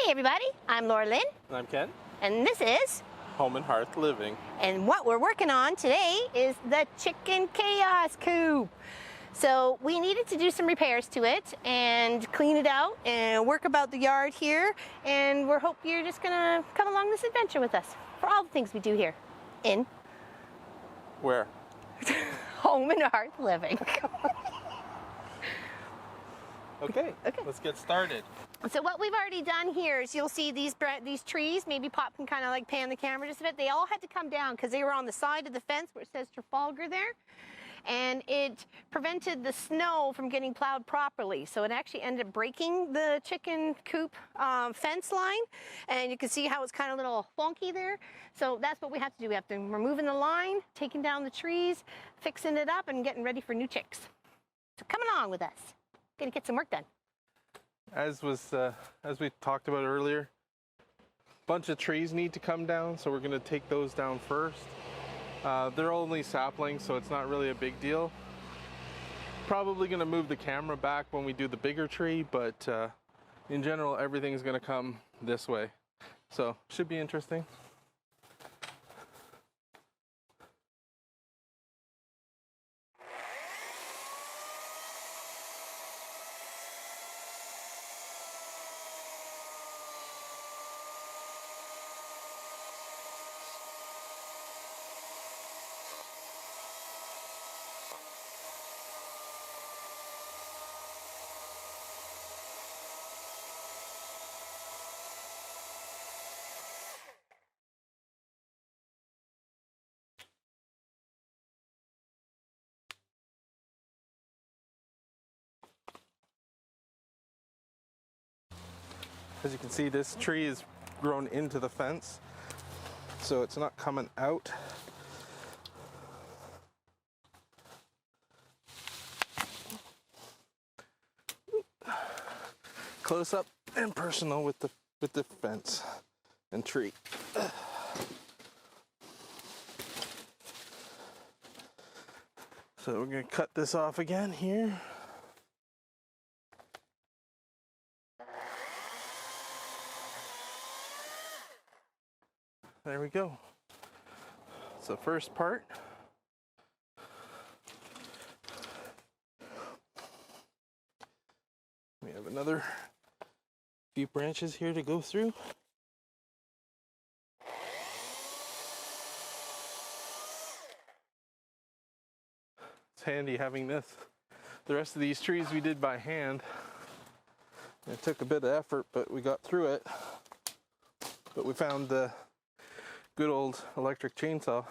Hey everybody, I'm Laura Lynn. And I'm Ken. And this is Home and Hearth Living. And what we're working on today is the chicken chaos coop. So we needed to do some repairs to it and clean it out and work about the yard here. And we hope you're just gonna come along this adventure with us for all the things we do here in Where? Home and Hearth Living. Okay, let's get started. So what we've already done here is you'll see these trees, maybe Pop can kind of like pan the camera just a bit. They all had to come down because they were on the side of the fence where it says Trafalgar there. And it prevented the snow from getting plowed properly. So it actually ended up breaking the chicken coop fence line. And you can see how it's kind of a little funky there. So that's what we have to do. We have to remove the line, taking down the trees, fixing it up, and getting ready for new chicks. So come along with us. Gonna get some work done. As we talked about earlier, a bunch of trees need to come down, so we're going to take those down first. They're only saplings, so it's not really a big deal. Probably going to move the camera back when we do the bigger tree, but in general, everything's going to come this way. So, should be interesting. As you can see, this tree is grown into the fence, so it's not coming out. Close up and personal with the fence and tree. So we're going to cut this off again here. There we go. So first part. We have another few branches here to go through. It's handy having this. The rest of these trees we did by hand. It took a bit of effort, but we got through it. But we found the good old electric chainsaw.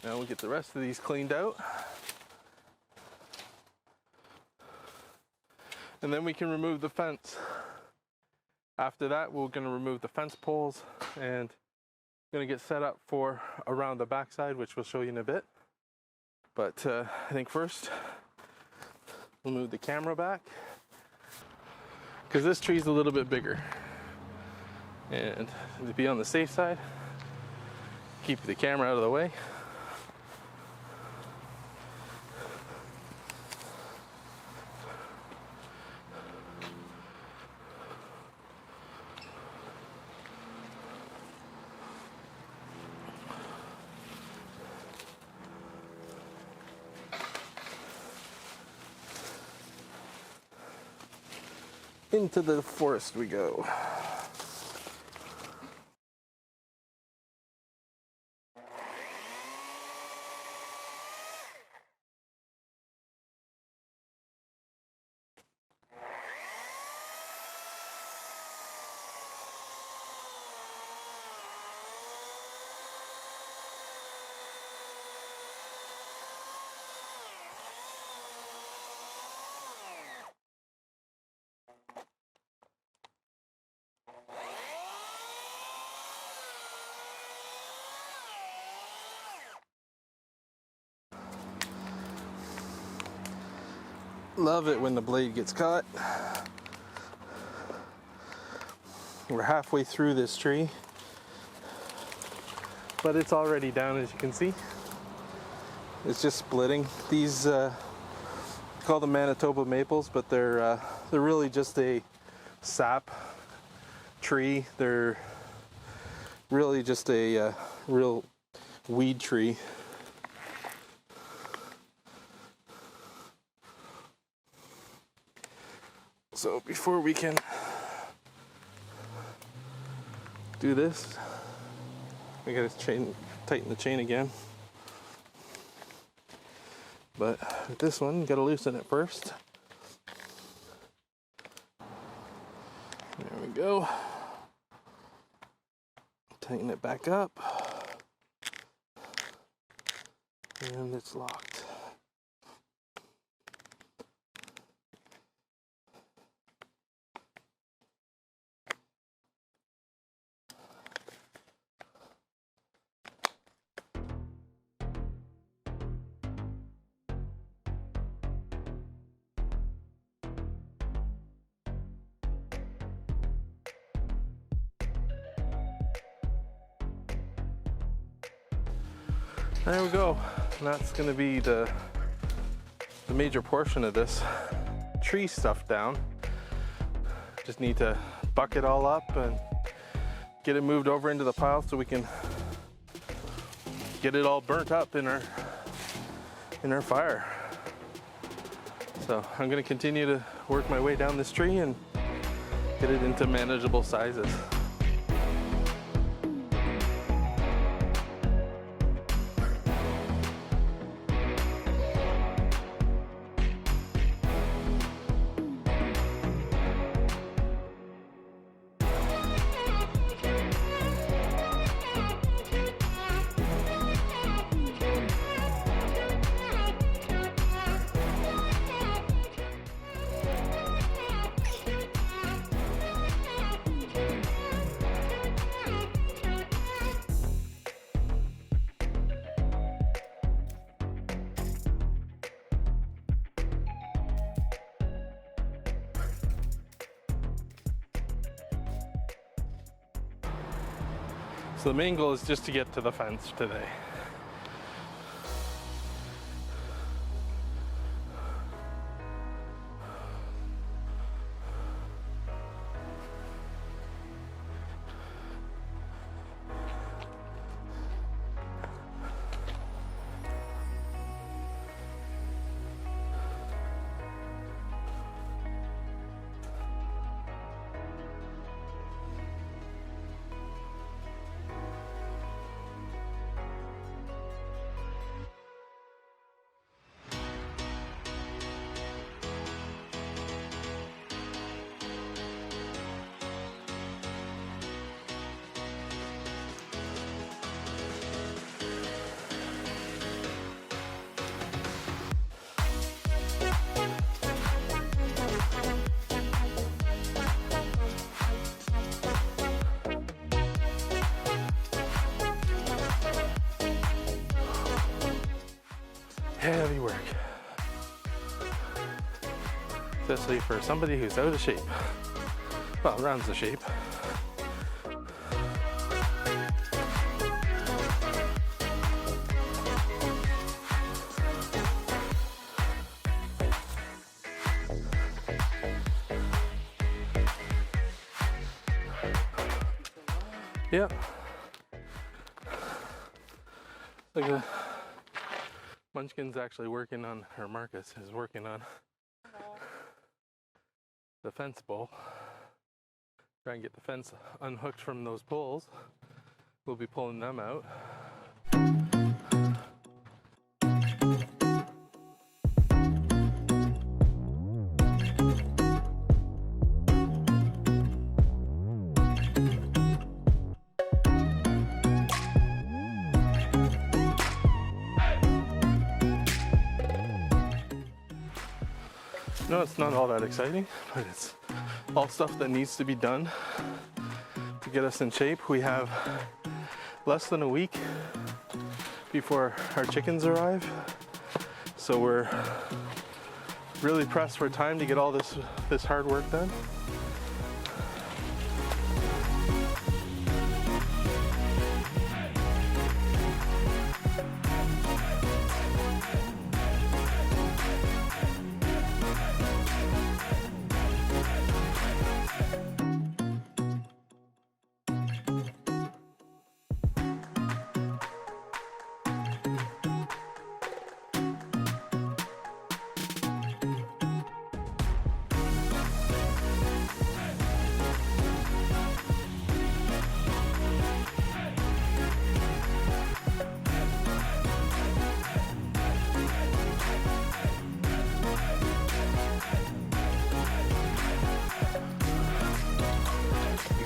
Now we'll get the rest of these cleaned out. And then we can remove the fence. After that, we're going to remove the fence poles and going to get set up for around the backside, which we'll show you in a bit. But I think first we'll move the camera back, because this tree's a little bit bigger. And to be on the safe side, keep the camera out of the way. Into the forest we go. Love it when the blade gets caught. We're halfway through this tree, but it's already down, as you can see. It's just splitting. These call them Manitoba maples, but they're really just a sap tree. They're really just a real weed tree. So before we can do this, we gotta tighten the chain again. But with this one, you gotta loosen it first. There we go. Tighten it back up. And it's locked. There we go. And that's going to be the major portion of this tree stuff down. Just need to buck it all up and get it moved over into the pile so we can get it all burnt up in our fire. So I'm going to continue to work my way down this tree and get it into manageable sizes. So the main goal is just to get to the fence today. Heavy work, especially for somebody who's out of shape. Well, around the shape. Yep. Look at that. Munchkin's actually working on, or Marcus is working on the fence pole. Try and get the fence unhooked from those poles. We'll be pulling them out. No, it's not all that exciting, but it's all stuff that needs to be done to get us in shape. We have less than a week before our chickens arrive, so we're really pressed for time to get all this hard work done.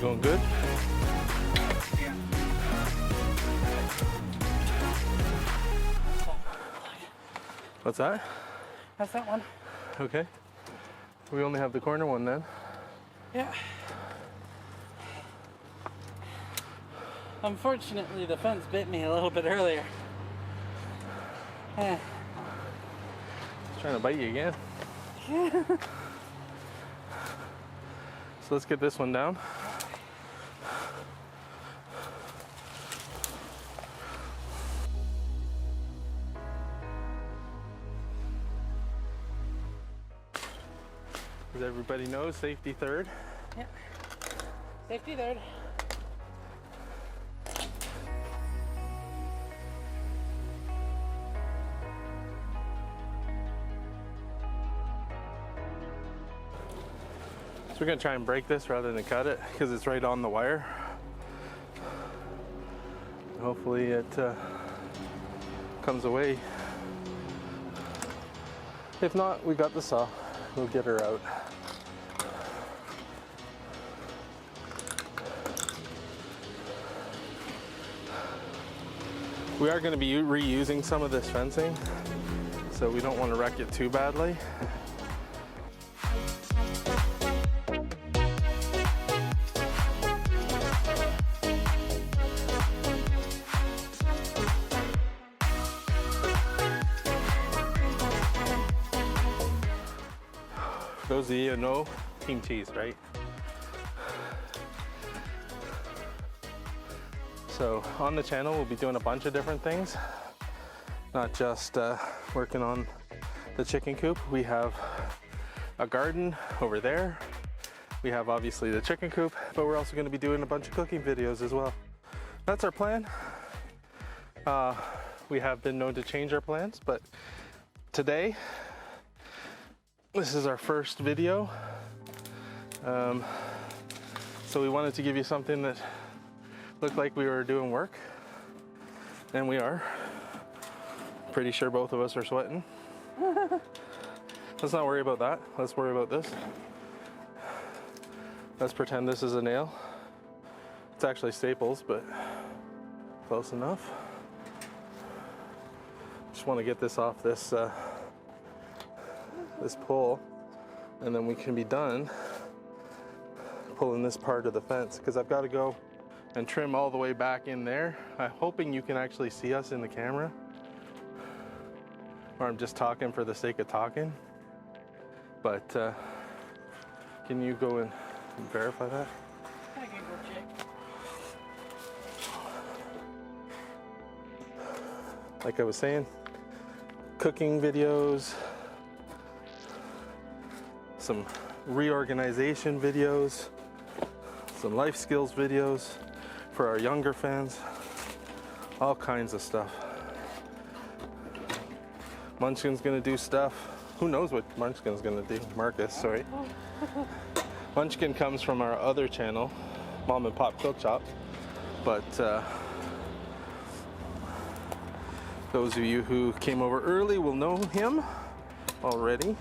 Going good? Yeah. What's that? That's that one. Okay. We only have the corner one then. Yeah. Unfortunately, the fence bit me a little bit earlier. Eh. It's trying to bite you again. So let's get this one down. As everybody knows, safety third. Yeah. Safety third. So we're gonna try and break this rather than cut it because it's right on the wire. Hopefully it comes away. If not, we got the saw. We'll get her out. We are going to be reusing some of this fencing, so we don't want to wreck it too badly. For those of you who know, Team Cheese, right? So on the channel, we'll be doing a bunch of different things, not just working on the chicken coop. We have a garden over there. We have obviously the chicken coop, but we're also going to be doing a bunch of cooking videos as well. That's our plan. We have been known to change our plans, but today, this is our first video. So we wanted to give you something that looked like we were doing work, and we are. Pretty sure both of us are sweating. Let's not worry about that. Let's worry about this. Let's pretend this is a nail. It's actually staples, but close enough. Just want to get this off this this pole, and then we can be done pulling this part of the fence, because I've got to go and trim all the way back in there. I'm hoping you can actually see us in the camera, or I'm just talking for the sake of talking. But can you go and verify that? I can go check. Like I was saying, cooking videos, some reorganization videos, some life skills videos for our younger fans, all kinds of stuff. Munchkin's gonna do stuff. Who knows what Munchkin's gonna do? Marcus, sorry. Munchkin comes from our other channel, Mom and Pop Cook Shop, but those of you who came over early will know him already.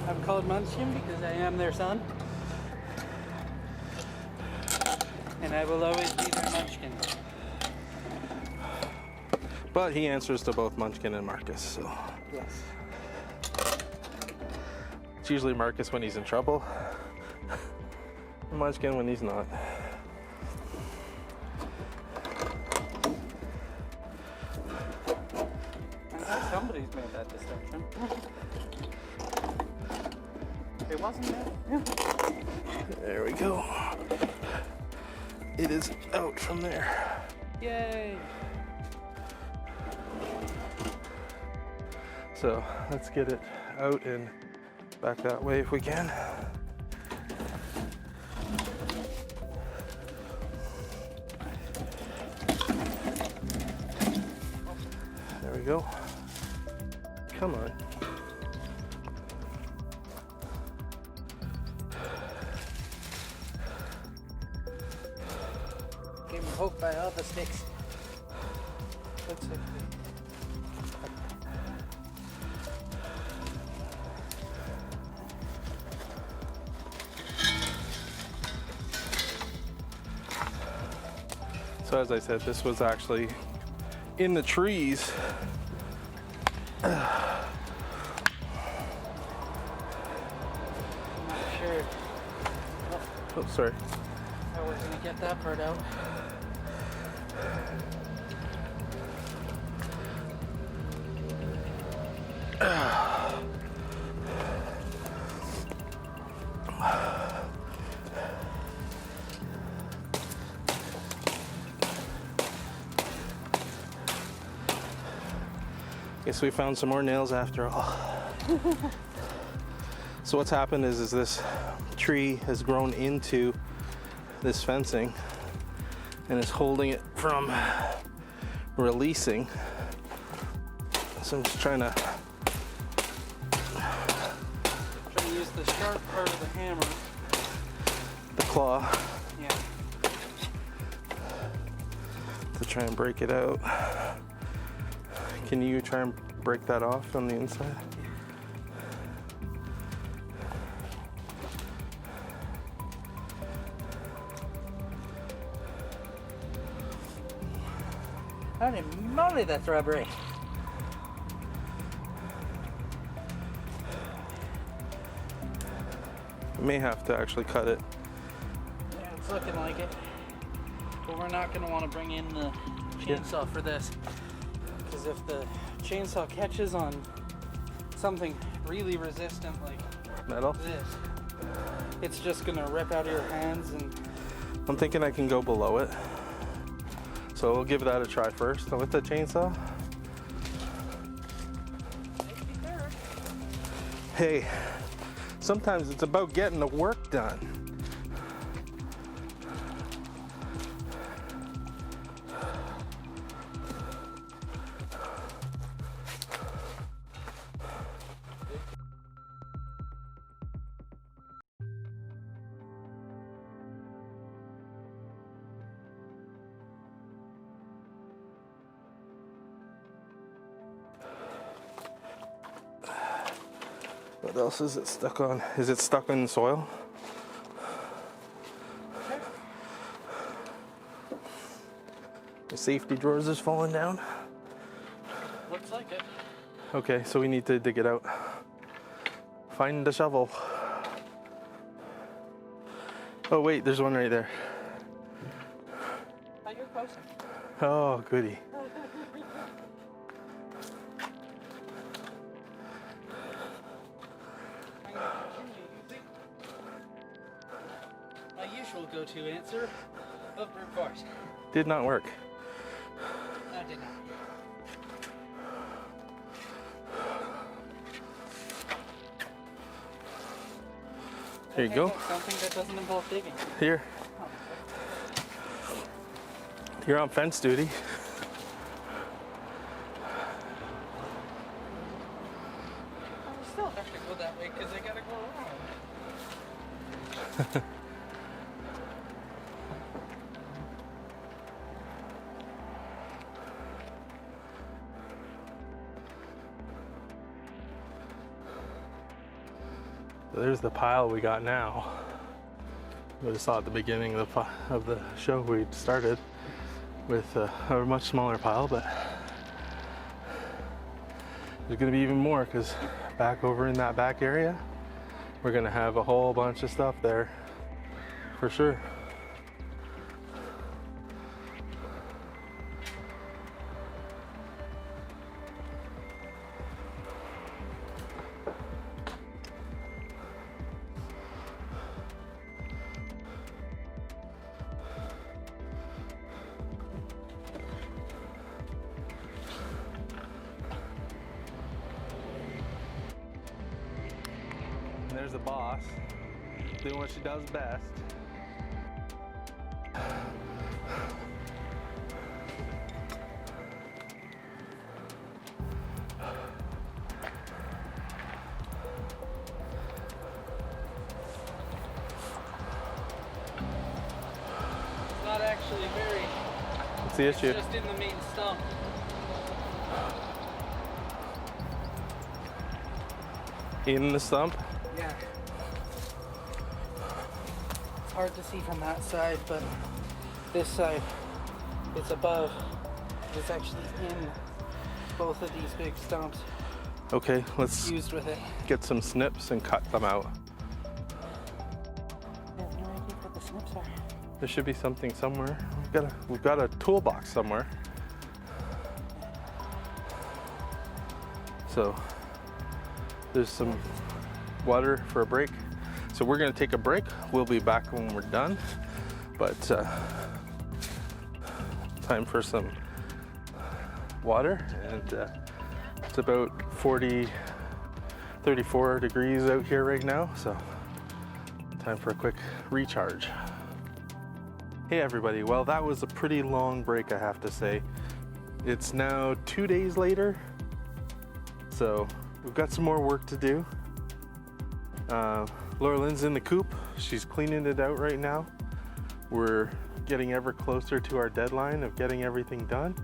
I'm called Munchkin because I am their son, and I will always be their Munchkin. But he answers to both Munchkin and Marcus, so. Yes. It's usually Marcus when he's in trouble, Munchkin when he's not. I think somebody's made that distinction. It wasn't me. There we go. It is out from there. Yay! So let's get it out and back that way if we can. There we go. Come on. Gave me hope by all the sticks. Looks like So as I said, this was actually in the trees. I'm not sure Oh, sorry. how we're gonna get that part out. Guess we found some more nails after all. So what's happened is this tree has grown into this fencing and is holding it from releasing. So I'm just trying to Use the sharp part of the hammer. the claw Yeah. to try and break it out. Can you try and break that off on the inside? Holy moly, that's rubbery. May have to actually cut it. Yeah, it's looking like it. But we're not going to want to bring in the chainsaw for this. Because if the chainsaw catches on something really resistant like Metal? this, it's just going to rip out of your hands. And I'm thinking I can go below it. So we'll give that a try first with the chainsaw. Hey, sometimes it's about getting the work done. What else is it stuck on? Is it stuck in soil? The safety drawers is falling down. looks like it. Okay, so we need to dig it out. Find the shovel. Oh wait, there's one right there. Oh, you're closer. Oh, goody. My usual go-to answer of brute force. Did not work. I did not. There you go. Something that doesn't involve digging. Here. You're on fence duty. I still have to go that way because I gotta go around. There's the pile we got now. We just saw at the beginning of the show we started with a much smaller pile, but there's gonna be even more because back over in that back area, we're gonna have a whole bunch of stuff there for sure. And there's the boss doing what she does best. It's not actually very. What's the issue? It's just in the main stump. In the stump? Yeah. It's hard to see from that side, but this side It's above. It's actually in both of these big stumps. Okay, let's Fused with it. get some snips and cut them out. I have no idea what the snips are. There should be something somewhere. We've got a toolbox somewhere. So there's some water for a break. So we're gonna take a break. We'll be back when we're done. But time for some water, and it's about 34 degrees out here right now. So time for a quick recharge. Hey everybody, well that was a pretty long break, I have to say. It's now 2 days later, so we've got some more work to do. Laura Lynn's in the coop. She's cleaning it out right now. We're getting ever closer to our deadline of getting everything done.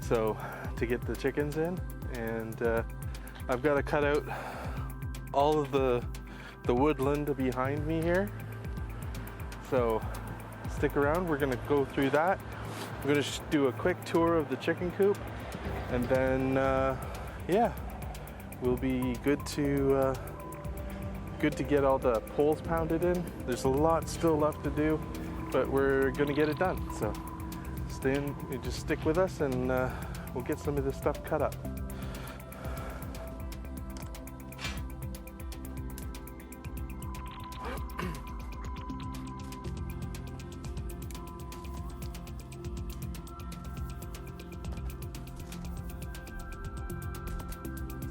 So to get the chickens in, and I've got to cut out all of the woodland behind me here. So stick around, we're gonna go through that. I'm gonna do a quick tour of the chicken coop, and then yeah, we'll be good to get all the poles pounded in. There's a lot still left to do, but we're gonna get it done. So just stick with us, and we'll get some of this stuff cut up.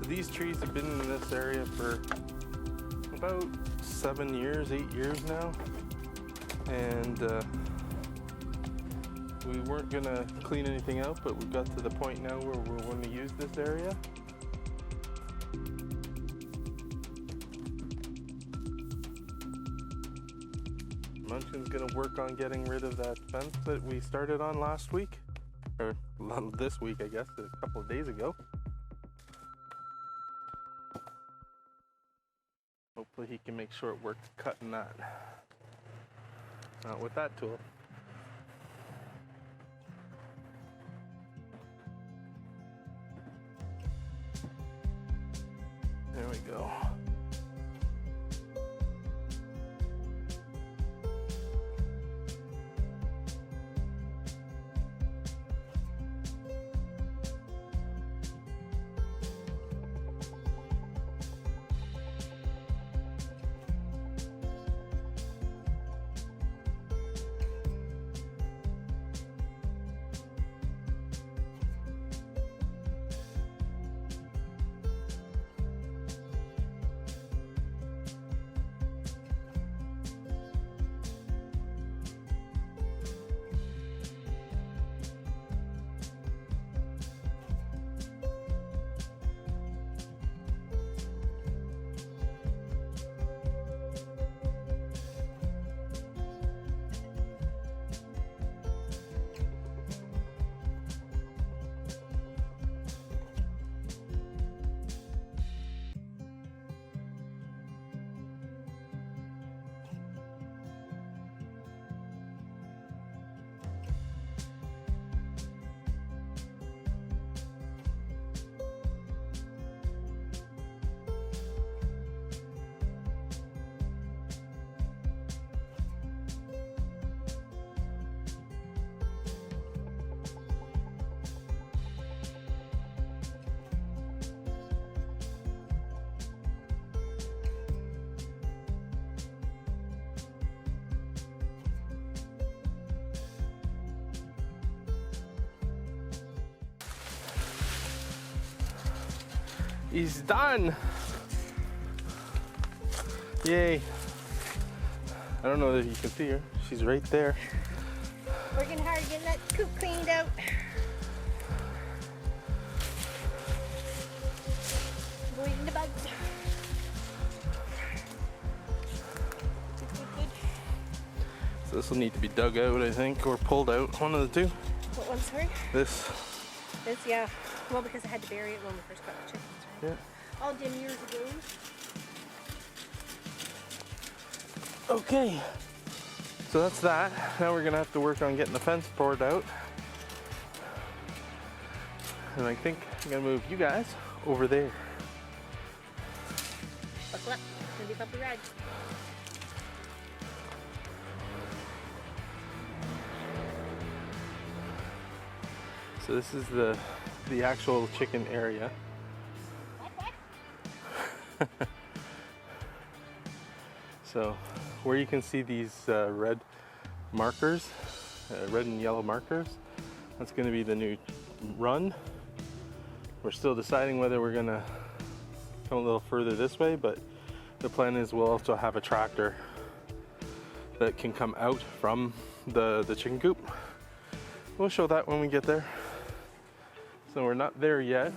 These trees have been in this area for about 7 years, 8 years now, and we weren't gonna clean anything out, but we've got to the point now where we're going to use this area. Munchkin's gonna work on getting rid of that fence that we started on last week, or this week, I guess, a couple of days ago. Hopefully he can make short work cutting that. Not with that tool. There we go. He's done. Yay. I don't know that you can see her. She's right there. Working hard getting that coop cleaned out. Avoiding the bugs. So this will need to be dug out, I think, or pulled out. One of the two. What one, sorry? This. This, yeah. Well, because I had to bury it when we first got the chickens. Right? Yeah. All dim years ago. Okay. So that's that. Now we're gonna have to work on getting the fence poured out. And I think I'm gonna move you guys over there. Buckle up. It's gonna be a bumpy ride. So this is the actual chicken area. So where you can see these red markers, red and yellow markers, that's going to be the new run. We're still deciding whether we're going to come a little further this way, but the plan is we'll also have a tractor that can come out from the chicken coop. We'll show that when we get there. So we're not there yet.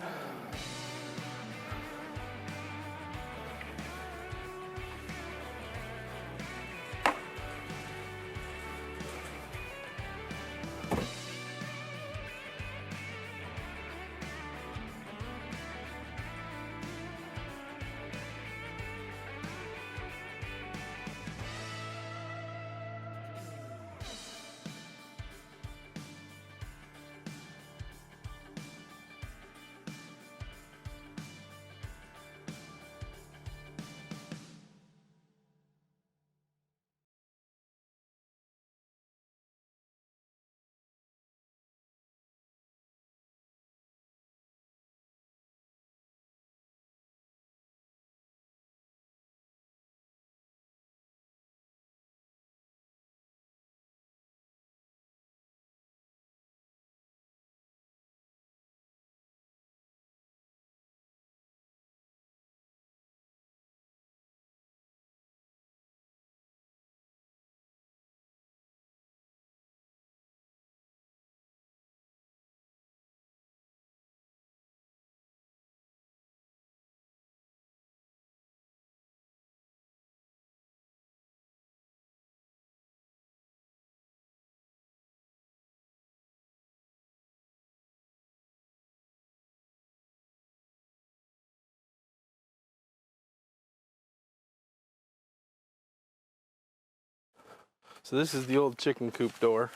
So this is the old chicken coop door.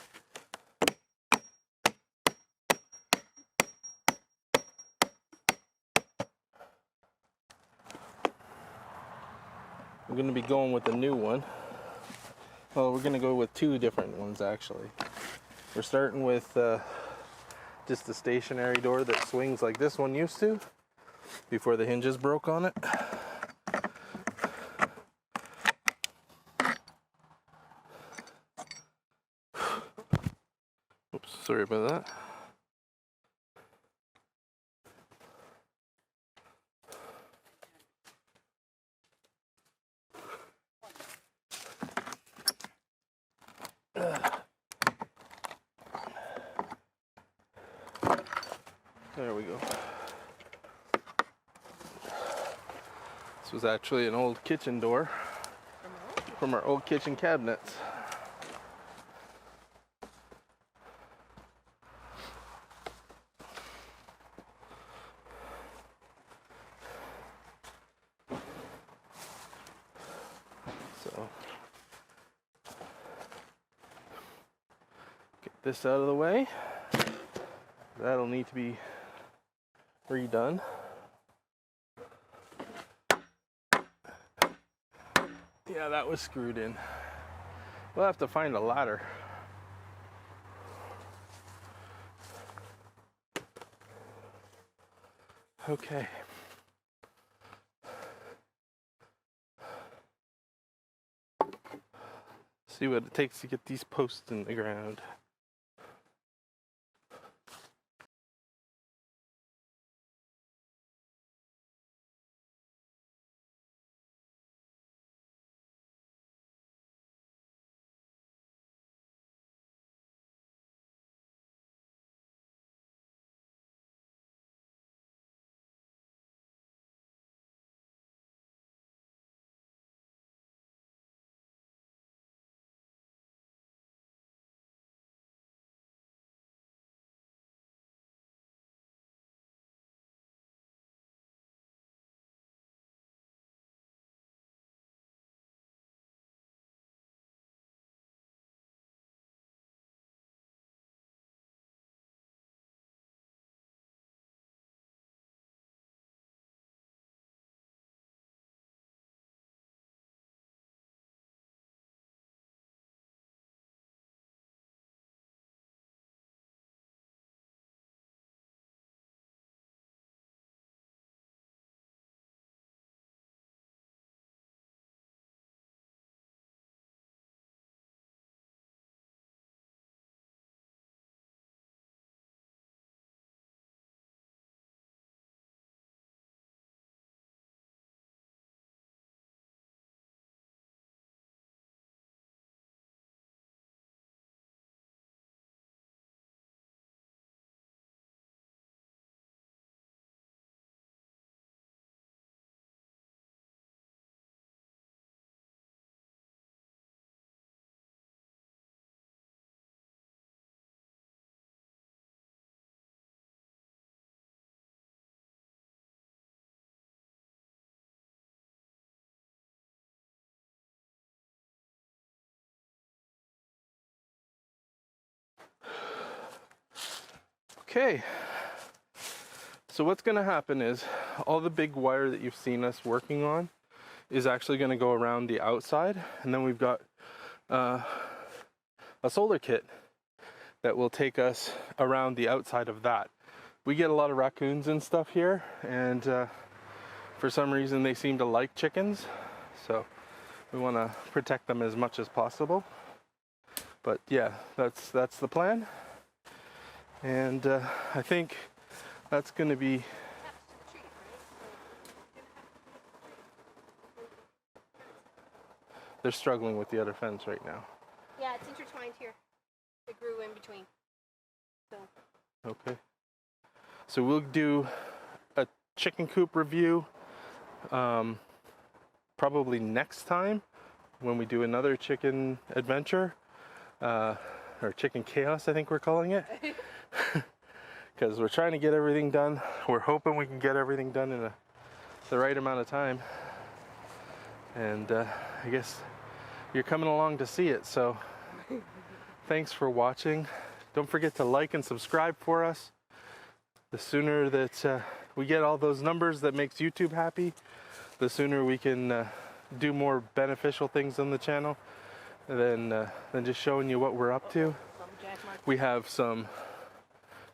We're going to be going with the new one. Well, we're going to go with two different ones actually. We're starting with just the stationary door that swings like this one used to before the hinges broke on it. Oops, sorry about that. There we go. This was actually an old kitchen door from our old kitchen cabinets. So, get this out of the way. That'll need to be redone. Yeah, that was screwed in. We'll have to find a ladder. Okay. See what it takes to get these posts in the ground. Okay, so what's going to happen is all the big wire that you've seen us working on is actually going to go around the outside, and then we've got a solar kit that will take us around the outside of that. We get a lot of raccoons and stuff here, and for some reason they seem to like chickens, so we want to protect them as much as possible. But yeah, that's the plan, and I think that's going to be they're struggling with the other fence right now. Yeah, it's intertwined here. It grew in between. So. Okay. So we'll do a chicken coop review probably next time when we do another chicken adventure, or chicken chaos, I think we're calling it. Because we're trying to get everything done. We're hoping we can get everything done in the right amount of time. And I guess you're coming along to see it, so thanks for watching. Don't forget to like and subscribe for us. The sooner that we get all those numbers that makes YouTube happy, the sooner we can do more beneficial things on the channel than just showing you what we're up to. We have some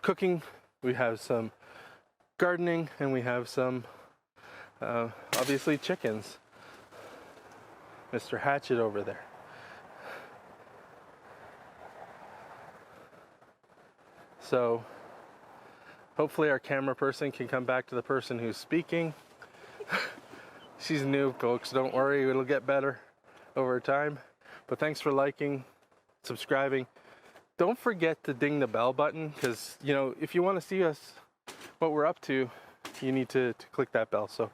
cooking, we have some gardening, and we have some obviously chickens. Mr. Hatchet over there. So hopefully our camera person can come back to the person who's speaking. She's new, folks, don't worry, it'll get better over time. But thanks for liking, subscribing. Don't forget to ding the bell button, because you know, if you want to see us, what we're up to, you need to click that bell. So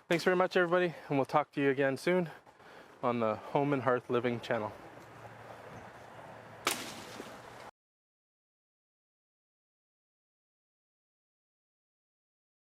thanks very much, everybody, and we'll talk to you again soon on the Home and Hearth Living channel.